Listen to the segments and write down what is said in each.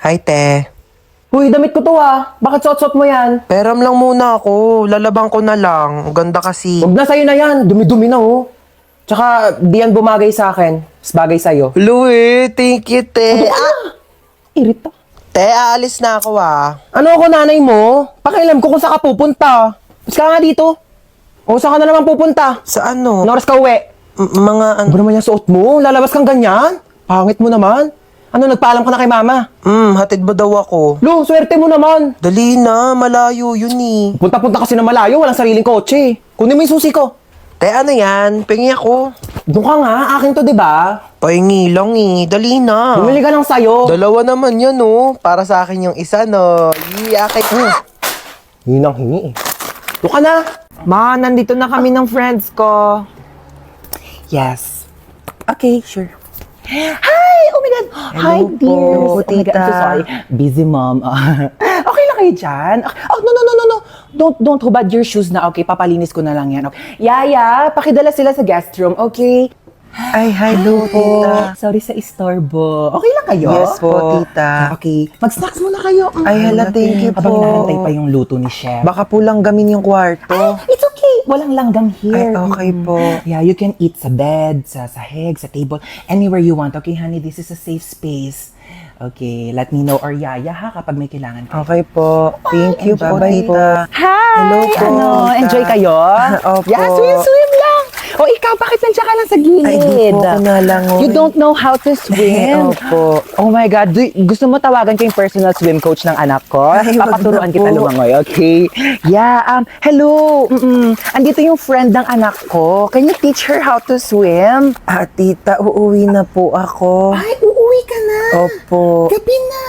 Hi, te. Uy, damit ko to Bakit suot-suot mo yan? Peram lang muna ako. Lalabang ko na lang. Ang ganda kasi. Huwag na sa'yo na yan. Dumi-dumi na Tsaka, di yan bumagay sa akin. Mas bagay sa'yo. Louie, thank you, te. Irita. Te, aalis na ako Ano ako nanay mo? Pakialam ko kung saan ka pupunta. Mas ka nga dito. O saan ka na naman pupunta? Sa ano? Ano oras ka uwi? Mga ano? Ano ba naman yung suot mo? Lalabas kang ganyan? Pangit mo naman. Ano, nagpaalam ka na kay mama? Hatid ba daw ako? Lo, swerte mo naman. Dali na, malayo yun eh. Punta-punta kasi na malayo, walang sariling kotse. Kunin mo yung susi ko. Te, ano yan? Pingi ako. Doon ka nga, akin to, di ba? Pahingi lang eh. Dali na. Bumili ka lang sa'yo. Dalawa naman yan Para sa akin yung isa Akin. Hinang hingi eh. Doon ka na. Ma, nandito na kami ng friends ko. Yes. Okay, sure. Hi! Oh my God! Hi, Hello po, dears! Oh my God, I'm so tita. sorry. Busy, mom. Okay lang kayo dyan? Oh, no. Don't hubad your shoes na, okay? Papalinis ko na lang yan. Okay. Yaya, pakidala sila sa guest room, okay? Ay, hello, tita. Sorry sa istorbo. Okay lang kayo? Yes po, tita. Okay. Mag-snacks muna kayo. Ay, hala, thank you Habang po. nahantay pa yung luto ni chef. Baka po langgamin yung kwarto. It's okay. Walang langgam here. Ay, okay po. Yeah, you can eat sa bed, sa sahig, sa table, anywhere you want. Okay, honey, this is a safe space. Okay, let me know or yaya ha kapag may kailangan ka. Okay po. Thank you po, Enjoy. tita. Hi! Hello po, Ano, tita. enjoy kayo? Opo. Yeah, swim lang. O ikaw, bakit nandiyan ka lang sa gilid? Ay, di po ako nalangoy. You don't know how to swim? Opo. Oh my God, gusto mo tawagan ko yung personal swim coach ng anak ko? Ay, wag Papaturuan na kita po. lumangoy, okay? Yeah, hello. Andito yung friend ng anak ko. Can you teach her how to swim? Tita, uuwi na po ako. Ay, uuwi ka na. Opo. Gabi na.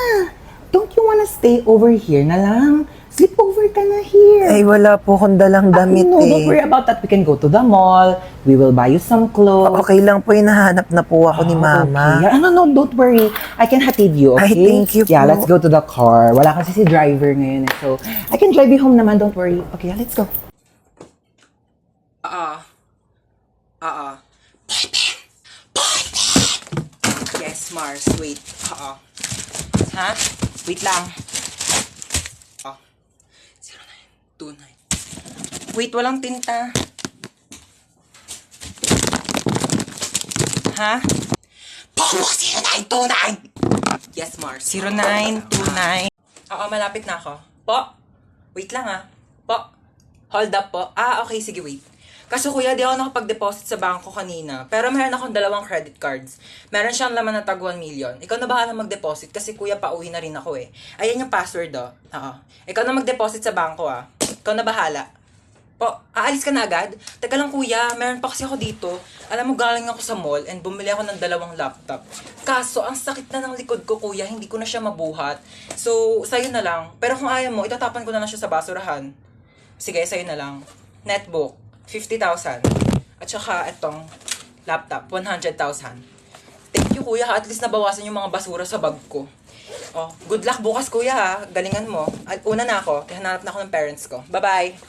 Don't you wanna stay over here na lang? Sleep over ka na here. Ay, wala po akong dalang damit No, don't worry about that. We can go to the mall. We will buy you some clothes. Okay lang po, hinahanap na po ako ni Mama. Okay. No, don't worry. I can hatid you, okay? Ay, thank you Yeah, po. let's go to the car. Wala kasi si driver ngayon. So, I can drive you home naman. Don't worry. Okay, let's go. Yes, Mars. Wait. Ha? Wait lang. 0929. Wait, walang tinta. Ha? Po, 0929! Yes, Mars. 0929. Oo, malapit na ako. Po? Wait lang Po? Hold up po. Okay, sige, wait. Kaso kuya, di ako nakapag-deposit sa bangko kanina. Pero meron akong 2 credit cards. Meron siyang laman na tag 1 million. Ikaw na bahala mag-deposit kasi kuya, pauwi na rin ako eh. Ayan yung password Oo. Ikaw na mag-deposit sa bangko Ikaw na bahala. Po, aalis ka na agad? Teka lang kuya, meron pa kasi ako dito. Alam mo, galing ako sa mall and bumili ako ng 2 laptop. Kaso, ang sakit na ng likod ko kuya, hindi ko na siya mabuhat. So, sa'yo na lang. Pero kung ayaw mo, itatapan ko na lang siya sa basurahan. Sige, sa'yo na lang. Netbook, 50,000. At saka, itong laptop, 100,000. Thank you kuya, at least nabawasan yung mga basura sa bag ko. Good luck bukas kuya galingan mo. At una na ako, kaya hanap na ako ng parents ko. Bye-bye!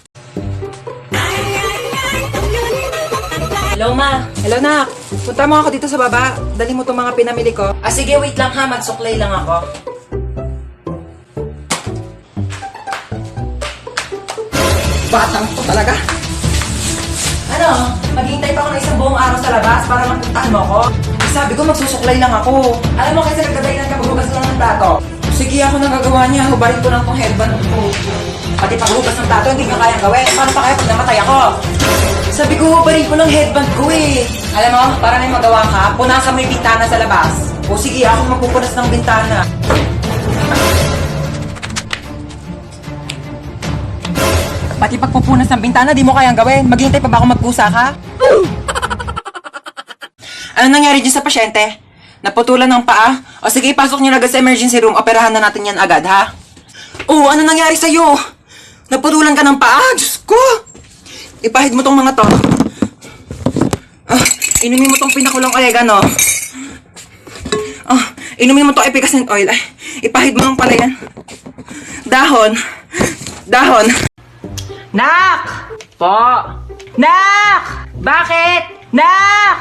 Hello, ma. Hello, nak. Punta mo ako dito sa baba. Dali mo itong mga pinamili ko. Sige, wait lang ha. Magsuklay lang ako. Batang to talaga. Ano? Maghihintay pa ako ng isang buong araw sa labas para mapuntahan mo ako? Sabi ko, magsusuklay lang ako. Alam mo, kasi nagdadahilan ka, maghugas lang ng plato. Sige, ako nagagawa niya. Hubarin ko lang tong headband ko. Pati paghugas ng plato, hindi ka kayang gawin. Paano pa kaya pag namatay ako? Sabi ko, hubarin ko lang headband ko eh. Alam mo, para may magawa ka, punasan mo yung bintana sa labas. O sige, ako magpupunas ng bintana. Pati pagpupunas ng bintana, di mo kayang gawin. Maghihintay pa ba ako magpusa ka? Ano nangyari dyan sa pasyente? Naputulan ng paa? O sige, ipasok niyo na agad sa emergency room. Operahan na natin yan agad, ha? Ano nangyari sa'yo? Naputulan ka ng paa? Diyos ko! Ipahid mo tong mga to. Inumin mo tong pinakulang oregano. Inumin mo tong efficacent oil. Ipahid mo lang pala yan. Dahon. Dahon. Nak! Po! Nak! Bakit? Nak!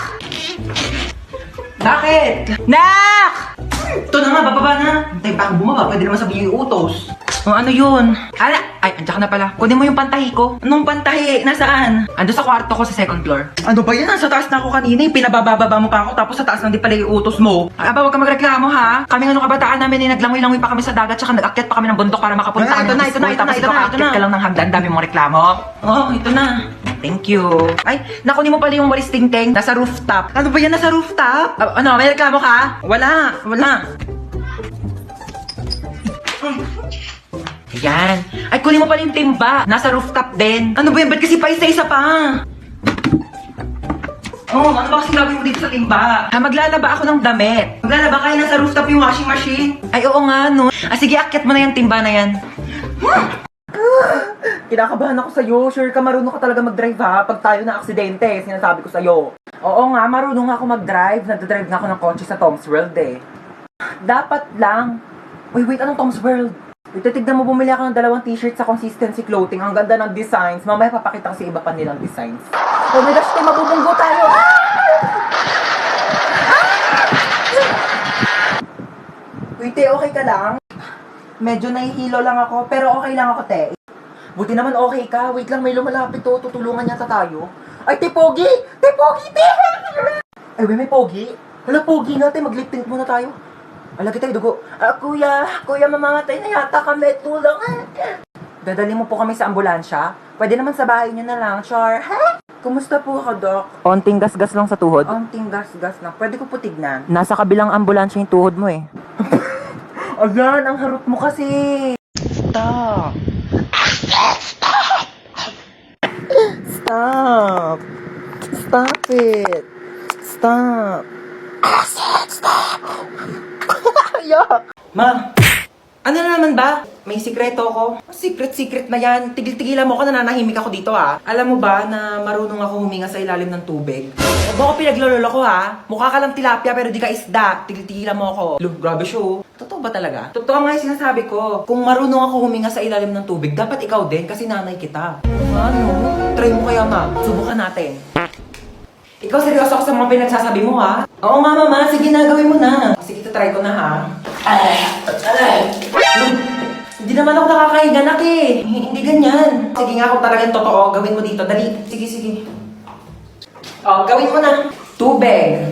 Bakit? Nak! Ito na nga, bababa na. Hintay pa ako bumaba, pwede naman sabihin yung utos. O ano yun? Ay, andyan ka na pala. Kunin mo yung pantahi ko. Anong pantahi? Nasaan? Ando sa kwarto ko sa second floor. Ano ba yan? Nasa taas na ako kanina. Pinabababa mo pa ako tapos sa taas lang di pala yung utos mo. Aba, huwag ka magreklamo ha. Kaming ano kabataan namin, naglangoy-langoy pa kami sa dagat tsaka nag-akyat pa kami ng bundok para makapunta kami ng school. Tapos ikaw aakyat ka lang ng hagdan, dami mong reklamo. Oh, ito na. Thank you. Ay, nakunin mo pala yung walis tingting. Nasa rooftop. Ano ba yan? Nasa rooftop? Ano, may reklamo ka? Wala. Ayan. Ay, kunin mo pala yung timba. Nasa rooftop din. Ano ba yan? Ba't kasi pa isa-isa pa? Oh, ano ba kasing gagawin mo dito sa timba? Maglalaba ako ng damit. Maglalaba kaya nasa rooftop yung washing machine? Ay, oo nga, no. Sige, akyat mo na yung timba na yan. Kinakabahan ako sa'yo. Sure ka, marunong ka talaga mag-drive ha? Pag tayo na aksidente, sinasabi ko sa'yo. Oo nga, marunong ako mag-drive. Nagdadrive nga ako ng kotse sa Tom's World eh. Dapat lang. Wait, anong Tom's World? Titignan mo, bumili ako ng 2 t-shirt sa Consistency Clothing. Ang ganda ng designs. Mamaya papakita ko sa iba pa nilang designs. Oh my gosh, tayo mabubunggo tayo. Wait, okay ka lang? Medyo nahihilo lang ako, pero okay lang ako, te. Buti naman okay ka. Wait lang, may lumalapit to. Tutulungan yata tayo. Ay, te, Pogi! Te, Pogi, te! Ay, may Pogi? Hala, Pogi nga, te. Mag-lip tint muna tayo. Alagi tayo, dugo. Kuya, mamamatay na yata kami. Tulong. Dadali mo po kami sa ambulansya? Pwede naman sa bahay niyo na lang, Char. Ha? Kumusta po ako, Doc? Onting gasgas lang sa tuhod. Onting gasgas lang. Pwede ko po tignan. Nasa kabilang ambulansya yung tuhod mo eh. Ayan, ang harot mo kasi. Stop. Stop. Stop it. Stop. Stop. Ayak. Ma, ano na naman ba? May sikreto ko. Secret na yan. Tigil-tigilan mo ko, nananahimik ako dito ha. Alam mo ba na marunong ako huminga sa ilalim ng tubig? Huwag mo ko pinaglololo ko ha. Mukha ka lang tilapia pero di ka isda. Tigil-tigilan mo ako. Look, grabe show. Totoo ba talaga? Totoo nga yung sinasabi ko. Kung marunong ako huminga sa ilalim ng tubig, dapat ikaw din kasi nanay kita. Ano? Try mo kaya ma. Subukan natin. Ikaw seryoso ako sa mga pinagsasabi mo ha? Oo nga mama, sige na, gawin mo na. Sige, try ko na ha. Hindi naman ako nakakahiga nak eh. Hindi ganyan. Sige nga kung talagang totoo, gawin mo dito. Dali. Sige. Oh, gawin mo na. Tubig.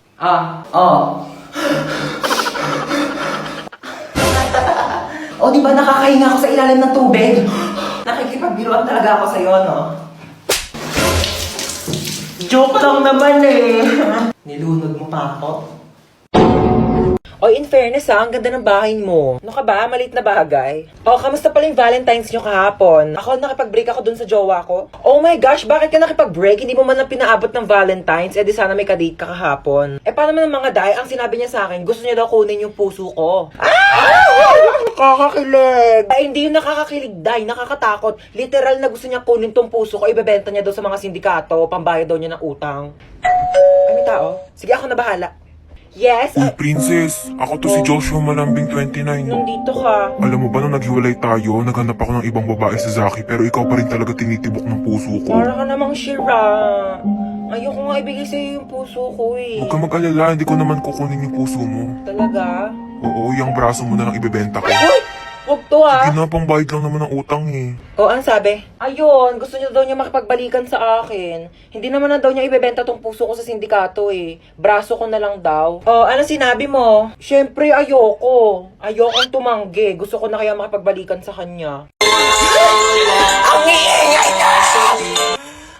Oh, di ba nakakahinga ako sa ilalim ng tubig? Nakikipagbiruan talaga ako sa'yo, no? Joke lang naman eh. Nilunod mo pa ako. Oy, in fairness ha, ang ganda ng bahay mo. Ano ka ba? Maliit na bagay. Oh, kamusta pala yung Valentine's nyo kahapon? Ako, nakipag-break ako dun sa jowa ko. Oh my gosh, bakit ka nakipag-break? Hindi mo man lang pinaabot ng Valentine's. Eh di sana may kadate ka kahapon. Eh paano man ang mga day? Ang sinabi niya sa akin, gusto niya daw kunin yung puso ko. Nakakakilig. Ay, hindi yung nakakakilig, day. Nakakatakot. Literal na gusto niya kunin tong puso ko. Ibebenta niya daw sa mga sindikato. Pambayad daw niya ng utang. Ay, may tao? Sige, ako na bahala. Yes? Uy, princess. Ako to si Joshua Malambing 29. Nandito ka. Alam mo ba nung naghiwalay tayo, naghanap ako ng ibang babae sa Zaki, pero ikaw pa rin talaga tinitibok ng puso ko. Para ka namang shira. Ayoko nga ibigay sa'yo yung puso ko eh. Huwag ka mag-alala, hindi ko naman kukunin yung puso mo. Talaga? Oo, yung braso mo na lang ibebenta ko. Uy! Huwag to ha! Sige na, pambayad lang naman ng utang eh. O, ang sabi? Ayun, gusto niya daw niya makipagbalikan sa akin. Hindi naman na daw niya ibebenta tong puso ko sa sindikato eh. Braso ko na lang daw. O, ano sinabi mo? Siyempre, ayoko. Ayokong tumanggi. Gusto ko na kaya makipagbalikan sa kanya. Ang iingay na!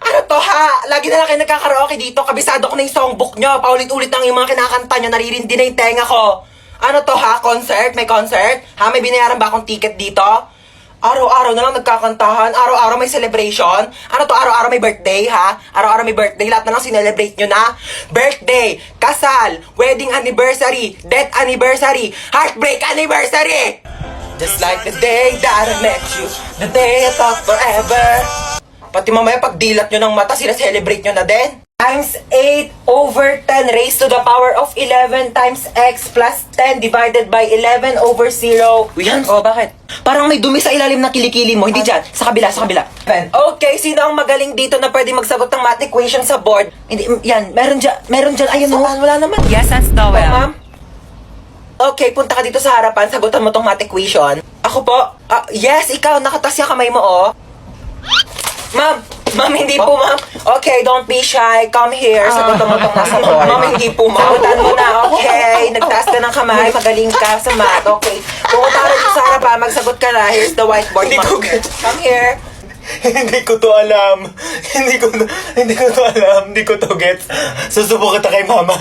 Ano to ha? Lagi na lang kayo nagkakaraoke dito. Kabisado ko na yung songbook nyo. Paulit-ulit lang yung mga kinakanta nyo. Naririndi na yung tenga ko. Ano to ha? Concert? May concert? Ha? May binayaran ba akong ticket dito? Araw-araw na lang nagkakantahan. Araw-araw may celebration. Ano to? Araw-araw may birthday ha? Araw-araw may birthday. Lahat na lang sinelebrate nyo na. Birthday, kasal, wedding anniversary, death anniversary, heartbreak anniversary! Just like the day that I met you, the day I thought forever. Pati mamaya pag dilat nyo ng mata, sinaselebrate nyo na din. times 8 over 10 raised to the power of 11 times x plus 10 divided by 11 over 0. Yan, bakit? Parang may dumi sa ilalim ng kilikili mo. Hindi dyan. Sa kabila, sa kabila. Okay, sino ang magaling dito na pwede magsagot ng math equation sa board? Hindi, yan. Meron dyan. Ayun, wala naman. Yes, that's the Oh, ma'am? Okay, punta ka dito sa harapan. Sagutan mo tong math equation. Ako po? Yes, ikaw. Nakatas yung kamay mo, oh. Ma'am, hindi po, ma'am. Okay, don't be shy. Come here. Sagutan mo tong nasa board. Ma'am, hindi po, ma'am. Sagutan mo na, okay. Nagtaas ka ng kamay. Magaling ka sa math. Okay. Pumunta ka dito sa harapan. Magsagot ka na. Here's the whiteboard, ma'am. Come here. Hindi ko to alam. Hindi ko to gets. Susubukan kita kay mama.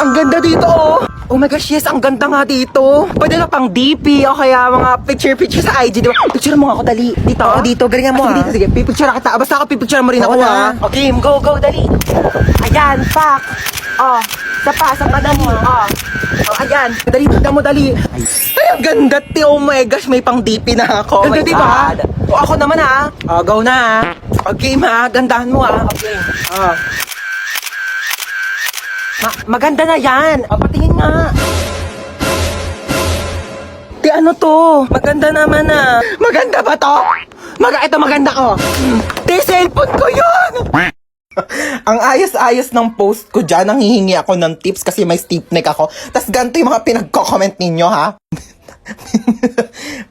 Ang ganda dito, oh. Oh my gosh, yes, ang ganda nga dito. Pwede na pang DP o kaya mga picture sa IG, di ba? Picture mo nga ako, dali. Dito? Oo, dito. Galingan mo, Dito, sige, pipicture na kita. Basta ako pipicture mo rin ako, ha? Okay, go, dali. Ayan, pak. Oh, sa kanan mo. Oh, ayan. Dali, tignan mo, dali. Ay, ang ganda, ti. Oh my gosh, may pang DP na ako. Ganda Oh my dito, ha? God. O, ako naman, ha? Oh, go na, ha? Okay, ma. Gandahan mo, ha? Okay. Oh. Maganda na yan. Patingin nga. Di ano to? Maganda naman ah. Maganda ba to? Ito maganda ko. Di cellphone ko yun. Ang ayos-ayos ng post ko dyan, nanghihingi ako ng tips kasi may stiff neck ako. Tas ganito yung mga pinagko-comment ninyo, ha?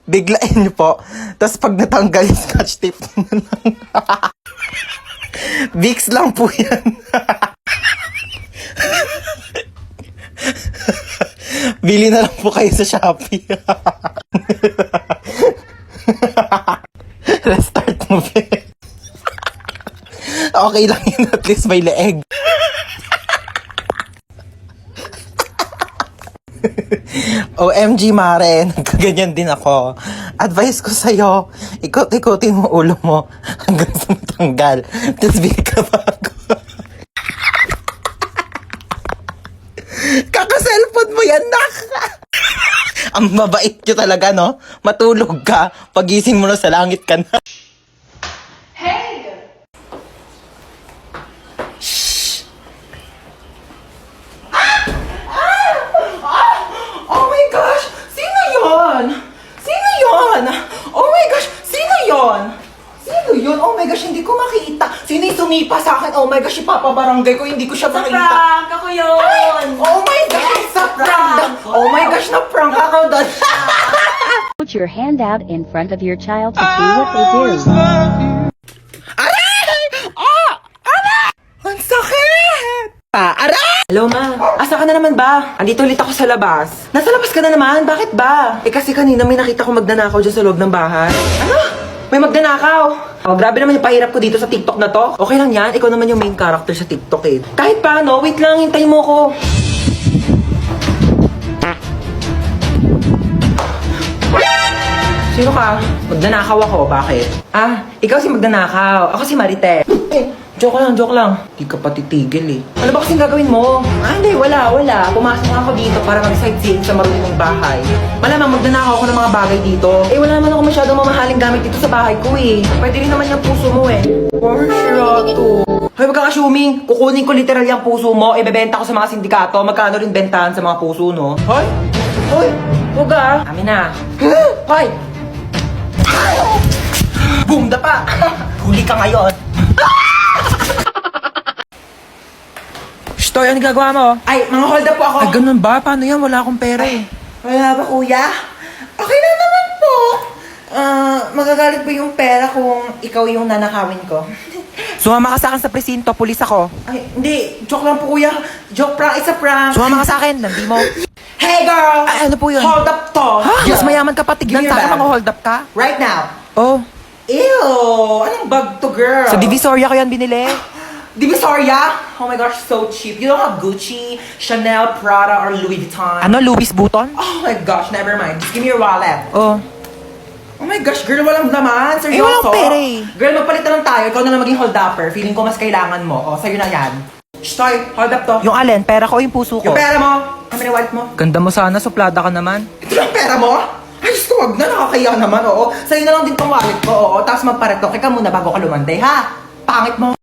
Biglain nyo po. Tas pag natanggal yung scotch tape nyo lang. Vicks lang po yan. Bili na lang po kayo sa Shopee. Restart mo, be. Okay lang yun, at least may leeg. OMG, Mare, nagkaganyan din ako. Advice ko sa'yo, ikot-ikotin mo ulo mo hanggang sa matanggal. Tapos bili ka bago. Kaka-cellphone mo yan, nak! Ang mabait nyo talaga, no? Matulog ka, pagising mo na sa langit ka na. Oh my gosh! Sino yon? Sino yon? Oh my gosh! Sino yon? Sino yun? Oh my gosh, hindi ko makita. Sino yung sumipa sa akin? Oh my gosh, ipapabarangay ko, hindi ko siya makita. Ako yun! Oh my gosh, sa prank! Oh my gosh, na-prank ako doon. Put your hand out in front of your child to see what they do. Aray! Oh! Aray! Ang sakit! Aray! Hello, ma. Asa ka na naman ba? Andito ulit ako sa labas. Nasa labas ka na naman? Bakit ba? Eh kasi kanina may nakita ko magdanakaw dyan sa loob ng bahay. Ano? May magdanakaw. Oh, grabe naman yung pahirap ko dito sa TikTok na to. Okay lang yan. Ikaw naman yung main character sa TikTok eh. Kahit paano, wait lang. Hintayin mo ko. Sino ka? Magdanakaw ako. Bakit? Ikaw si magdanakaw. Ako si Marite. Joke lang. Di ka pa titigil eh. Ano ba kasing gagawin mo? Hindi, wala. Pumasok ako dito para mag-sightseeing sa marunong mong bahay. Malamang magdanakaw ako ng mga bagay dito. Eh, wala naman ako masyadong mamahaling gamit dito sa bahay ko eh. Pwede rin naman yung puso mo eh. For sure to. Hoy, wag kang assuming. Kukunin ko literal yung puso mo, ibebenta ko sa mga sindikato. Magkano rin bentahan sa mga puso, no? Hoy! Huwag ah. Amin na. Hoy! Boom, dapa! Huli ka ngayon. Shtoy, ano gagawa mo? Ay, mga hold up po ako. Ay, ganun ba? Paano yan? Wala akong pera eh. Wala ba, kuya? Okay lang naman po. Magagalit ba yung pera kung ikaw yung nanakawin ko? Sumama ka sa akin sa presinto, pulis ako. Ay, hindi. Joke lang po, kuya. Joke prank, it's a prank. Sumama ka sa akin, nandi mo. Hey, girl! Ay, ano po yun? Hold up to. Ha? Mas mayaman ka pa, tignan sa akin, mga hold up ka? Right now. Oh. Ew! Anong bag to, girl? Sa Divisoria ko yan binili. Divisoria? Oh my gosh, so cheap. You don't have Gucci, Chanel, Prada, or Louis Vuitton. Ano, Louis Vuitton? Oh my gosh, never mind. Just give me your wallet. Oh. Oh my gosh, girl, walang laman. Seryoso? walang pera eh. Girl, magpalit na lang tayo. Ikaw na lang maging hold-upper. Feeling ko mas kailangan mo. Oh, sa'yo na yan. Shtoy, hold up to. Yung alin? Pera ko o yung puso ko? Yung pera mo. Kami na wallet mo. Ganda mo sana, suplada ka naman. Ito lang pera mo? Ay, gusto, wag na. Nakakaya naman, oo. Sa'yo na lang din tong wallet ko, oo. Tapos magpareto. Kaya muna bago ka lumande, ha? Pangit mo.